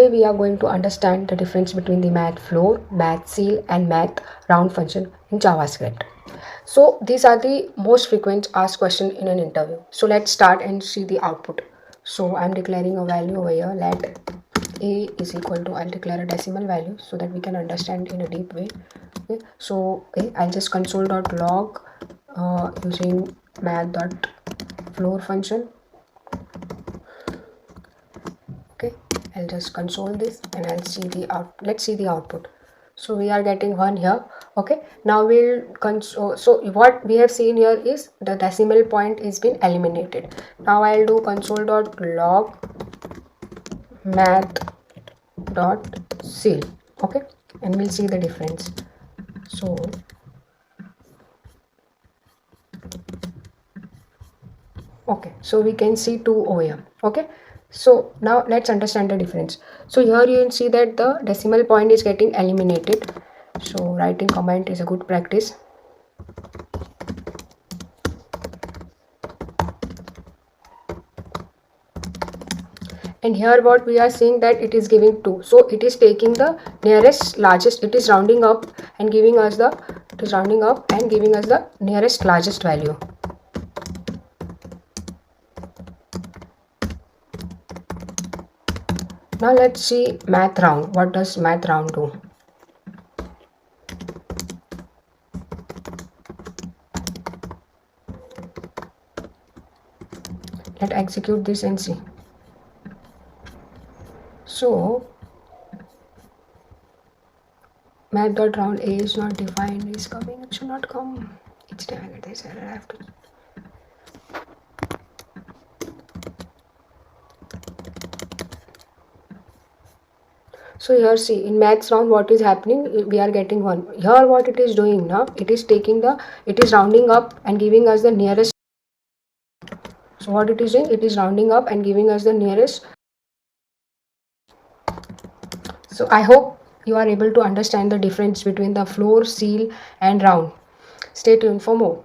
today we are going to understand the difference between the Math.floor, Math.ceil and Math.round function in JavaScript. So these are the most frequent asked question in an interview. So let's start and see the output. So I'm declaring a value over here. Let a is equal to, I'll declare a decimal value so that we can understand in a deep way. Okay. So I'll just console.log using Math.floor function. Okay, I'll just console this and I'll see the out. Let's see the output. So we are getting 1 here. Okay, now we'll console. So what we have seen here is the decimal point is been eliminated. Now I'll do console.log math.ceil. Okay, and we'll see the difference. So okay, so we can see 2 over here. Okay, so now let's understand the difference. So here you can see that the decimal point is getting eliminated. So writing comment is a good practice. And here what we are seeing that it is giving 2. So it is taking the nearest largest, it is rounding up and giving us the nearest largest value. Now let's see Math.round. What does Math.round do? Let's execute this and see. So Math.round A is not defined, is coming, it should not come. Each time I get this error, I have to. So here see in Math.round what is happening, we are getting 1. Here what it is doing now, it is rounding up and giving us the nearest. So what it is doing, it is rounding up and giving us the nearest. So I hope you are able to understand the difference between the floor, ceil and round. Stay tuned for more.